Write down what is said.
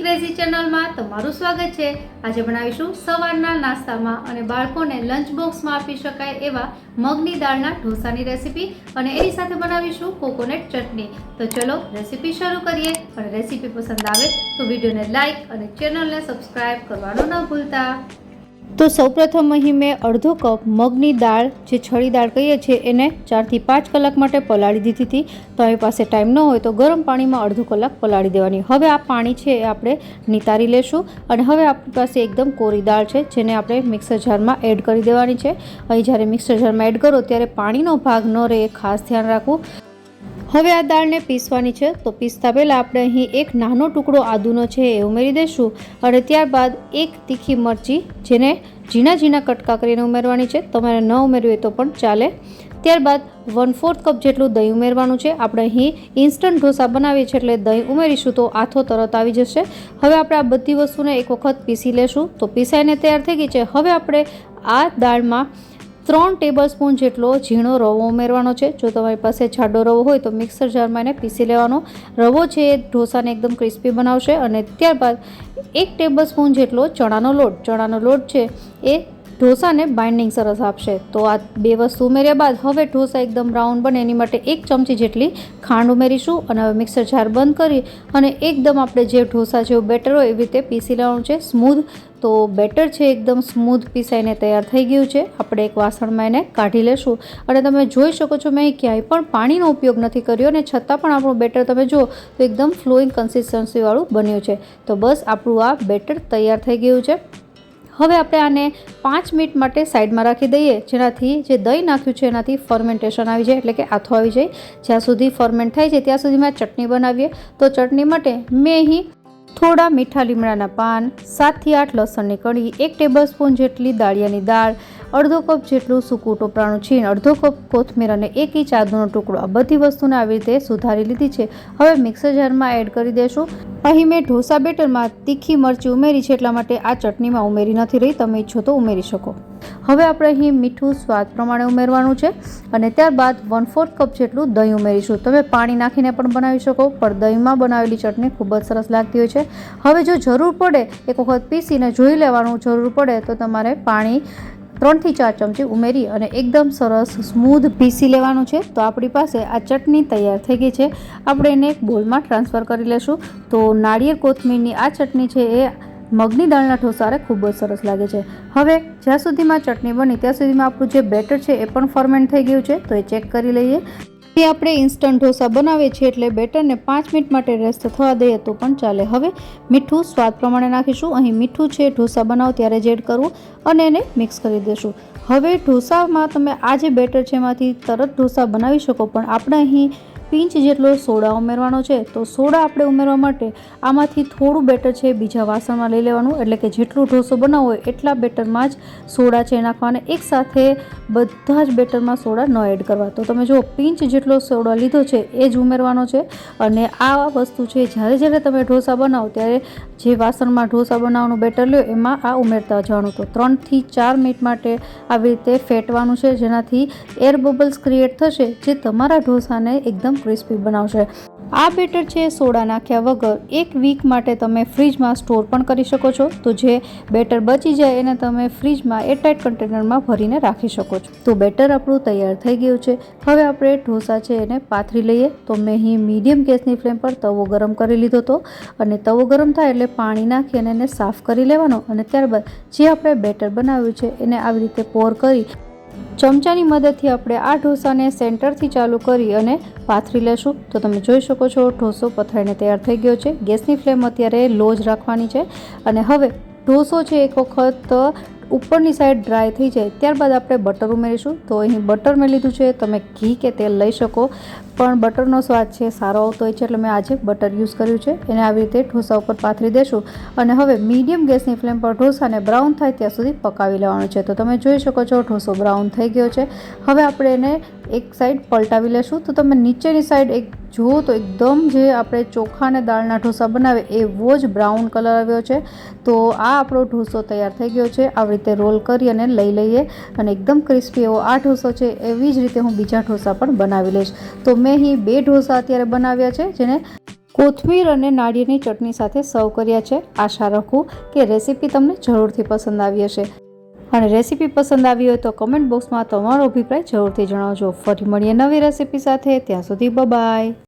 Crazy ચેનલમાં તમારું સ્વાગત છે। આજે બનાવીશું સવારના નાસ્તામાં અને બાળકોને લંચ બોક્સમાં આપી શકાય એવા મગની દાળના ઢોસાની રેસીપી અને એની સાથે બનાવીશું કોકોનટ ચટણી। તો ચલો રેસીપી શરૂ કરીએ। અને રેસીપી પસંદ આવે તો વિડીયોને લાઈક અને ચેનલને સબસ્ક્રાઈબ કરવાનું ન ભૂલતા। તો સૌપ્રથમ અહીં મેં અડધો કપ મગની દાળ જે છળી દાળ કહીએ છીએ એને 4 થી 5 કલાક માટે પલાળી દીધી હતી। તમારી પાસે ટાઈમ ન હોય તો ગરમ પાણીમાં અડધો કલાક પલાળી દેવાની। હવે આ પાણી છે એ આપણે નિતારી લેશું અને હવે આપણી પાસે એકદમ કોરી દાળ છે જેને આપણે મિક્સર જારમાં એડ કરી દેવાની છે। અહીં જ્યારે મિક્સર જારમાં એડ કરો ત્યારે પાણીનો ભાગ ન રહે એ ખાસ ધ્યાન રાખવું। હવે આ દાળને પીસવાની છે તો પીસતા પહેલાં આપણે અહીં એક નાનો ટુકડો આદુનો છે એ ઉમેરી દઈશું અને ત્યારબાદ એક તીખી મરચી જેને ઝીણા ઝીણા કટકા કરીને ઉમેરવાની છે। તમારે ન ઉમેરવી હોય તો પણ ચાલે। ત્યારબાદ 1/4 કપ જેટલું દહીં ઉમેરવાનું છે। આપણે અહીં ઇન્સ્ટન્ટ ઢોસા બનાવીએ છીએ એટલે દહીં ઉમેરીશું તો આથો તરત આવી જશે। હવે આપણે આ બધી વસ્તુને એક વખત પીસી લેશું। તો પીસાઈને તૈયાર થઈ ગઈ છે। હવે આપણે આ દાળમાં 3 ટેબલસ્પૂન જેટલો ઝીણો રવો ઉમેરવાનો છે। જો તમારી પાસે જાડો રવો હોય તો મિક્સર જારમાં એને પીસી લેવાનો। રવો છે એ ઢોસાને એકદમ ક્રિસ્પી બનાવશે। અને ત્યારબાદ 1 ટેબલસ્પૂન જેટલો ચણાનો લોટ છે એ ઢોસાને બાઇન્ડિંગ સરસ આપશે। તો આ બે વસ્તુ ઉમેર્યા બાદ હવે ઢોસા એકદમ રાઉન્ડ બને એની માટે 1 ચમચી જેટલી ખાંડ ઉમેરીશું અને હવે મિક્સર જાર બંધ કરી અને એકદમ આપણે જે ઢોસા જેવું બેટર હોય એવી રીતે પીસી લેવાનું છે સ્મૂધ। તો બેટર છે એકદમ સ્મૂધ પીસાઈને તૈયાર થઈ ગયું છે। આપણે એક વાસણમાં એને કાઢી લેશું અને તમે જોઈ શકો છો મેં ક્યાંય પણ પાણીનો ઉપયોગ નથી કર્યો અને છતાં પણ આપણું બેટર તમે જુઓ તો એકદમ ફ્લોઈંગ કન્સિસ્ટન્સીવાળું બન્યું છે। તો બસ આપણું આ બેટર તૈયાર થઈ ગયું છે। હવે આપણે આને 5 મિનિટ માટે સાઈડમાં રાખી દઈએ જેનાથી જે દહીં નાખ્યું છે એનાથી ફર્મેન્ટેશન આવી જાય એટલે કે આથો આવી જાય। જ્યાં સુધી ફર્મેન્ટ થાય છે ત્યાં સુધીમાં ચટણી બનાવીએ। તો ચટણી માટે મેં અહીં થોડા મીઠા લીમડાના પાન, 7 થી 8 લસણની કળી, 1 ટેબલસ્પૂન જેટલી દાળિયાની દાળ, અડધો કપ જેટલું સૂકું ટોપરાનું છીણ, અડધો કપ કોથમીર અને 1 ઇંચ આદુનો ટુકડો આ બધી વસ્તુને આવી રીતે સુધારી લીધી છે। હવે મિક્સર જારમાં એડ કરી દઈશું। અહીં મેં ઢોસા બેટરમાં તીખી મરચી ઉમેરી છે એટલા માટે આ ચટણીમાં ઉમેરી નથી રહી, તમે ઈચ્છો તો ઉમેરી શકો। હવે આપણે અહીં મીઠું સ્વાદ પ્રમાણે ઉમેરવાનું છે અને ત્યારબાદ 1/4 કપ જેટલું દહીં ઉમેરીશું। તમે પાણી નાખીને પણ બનાવી શકો પણ દહીંમાં બનાવેલી ચટણી ખૂબ જ સરસ લાગતી હોય છે। હવે જો જરૂર પડે એક વખત પીસીને જોઈ લેવાનું, જરૂર પડે તો તમારે પાણી 3 થી 4 ચમચી ઉમેરી અને એકદમ સરસ સ્મૂધ પીસી લેવાનું છે। તો આપણી પાસે આ ચટણી તૈયાર થઈ ગઈ છે। આપણે એને એક બોલમાં ટ્રાન્સફર કરી લેશું। તો નાળિયેર કોથમીરની આ ચટણી છે એ મગની દાળના ઢોસારે ખૂબ જ સરસ લાગે છે। હવે જ્યાં સુધીમાં ચટણી બની ત્યાં સુધીમાં આપણું જે બેટર છે એ પણ ફર્મેન્ટ થઈ ગયું છે તો એ ચેક કરી લઈએ। એ આપણે ઇન્સ્ટન્ટ ઢોસા બનાવીએ છીએ એટલે બેટરને 5 મિનિટ માટે રેસ્ટ થવા દઈએ તો પણ ચાલે। હવે મીઠું સ્વાદ પ્રમાણે નાખીશું। અહીં મીઠું છે ઢોસા બનાવો ત્યારે જ એડ કરવું અને એને મિક્સ કરી દઈશું। હવે ઢોસામાં તમે આ જે બેટર છે એમાંથી તરત ઢોસા બનાવી શકો પણ આપણે અહીં પિંચ જેટલો સોડા ઉમેરવાનો છે। તો સોડા આપણે ઉમેરવા માટે આમાંથી થોડું બેટર છે બીજા વાસણમાં લઈ લેવાનું એટલે કે જેટલું ઢોસો બનાવવો હોય એટલા બેટરમાં જ સોડા છે નાખવાના। એકસાથે બધા જ બેટરમાં સોડા ન એડ કરવા। તો તમે જો પિંચ જેટલો સોડા લીધો છે એ જ ઉમેરવાનો છે અને આ વસ્તુ છે જ્યારે તમે ઢોસા બનાવો ત્યારે જે વાસણમાં ઢોસા બનાવવાનું બેટર લ્યો એમાં આ ઉમેરતા જવાનું। તો 3 થી 4 મિનિટ માટે આવી રીતે ફેટવાનું છે જેનાથી એર બબલ્સ ક્રિએટ થશે જે તમારા ઢોસાને એકદમ ક્રિસ્પી બનાવશે। આ બેટર છે સોડા નાખ્યા વગર 1 વીક માટે તમે ફ્રીજમાં સ્ટોર પણ કરી શકો છો। તો જે બેટર બચી જાય એને તમે ફ્રીજમાં એરટાઇટ કન્ટેનરમાં ભરીને રાખી શકો છો। તો બેટર આપણું તૈયાર થઈ ગયું છે। હવે આપણે ઢોસા છે એને પાથરી લઈએ। તો મેં અહીં મીડિયમ ગેસની ફ્લેમ પર તવો ગરમ કરી લીધો હતો અને તવો ગરમ થાય એટલે પાણી નાખી અને એને સાફ કરી લેવાનો અને ત્યારબાદ જે આપણે બેટર બનાવ્યું છે એને આવી રીતે પોર કરી ચમચાની મદદથી આપણે આ ઢોસાને સેન્ટરથી ચાલુ કરી અને પાથરી લેશું। તો તમે જોઈ શકો છો ઢોસો પથરાઈને તૈયાર થઈ ગયો છે। ગેસની ફ્લેમ અત્યારે લો જ રાખવાની છે અને હવે ઢોસો છે એક વખત ઉપરની સાઈડ ડ્રાય થઈ જાય ત્યારબાદ આપણે બટર ઉમેરીશું। તો અહીં બટર મેં લીધું છે, તમે ઘી કે તેલ લઈ શકો પણ બટરનો સ્વાદ છે સારો આવતો હોય છે એટલે મેં આજે બટર યુઝ કર્યું છે। એને આવી રીતે ઢોસા ઉપર પાથરી દેશું અને હવે મીડિયમ ગેસની ફ્લેમ પર ઢોસાને બ્રાઉન થાય ત્યાં સુધી પકાવી લેવાનું છે। તો તમે જોઈ શકો છો ઢોસો બ્રાઉન થઈ ગયો છે। હવે આપણે એને એક સાઈડ પલટાવી લેશું। તો તમે નીચેની સાઈડ એક જુઓ તો એકદમ જે આપણે ચોખા અને દાળના ઢોસા બનાવે એવો જ બ્રાઉન કલર આવ્યો છે। તો આ આપણો ઢોસો તૈયાર થઈ ગયો છે। આવી રીતે રોલ કરી અને લઈ લઈએ અને એકદમ ક્રિસ્પી એવો આ ઢોસો છે એવી જ રીતે હું બીજા ઢોસા પણ બનાવી લઈશ। તો મેં અહીં 2 ઢોસા અત્યારે બનાવ્યા છે જેને કોથમીર અને નાળિયેરની ચટણી સાથે સર્વ કર્યા છે. આશા રાખું કે રેસીપી તમને જરૂરથી પસંદ આવી હશે, અને રેસીપી પસંદ આવી હોય તો કમેન્ટ બોક્સમાં તમારો અભિપ્રાય જરૂરથી જણાવજો. ફરી મળીએ નવી રેસીપી સાથે. ત્યાં સુધી બાય.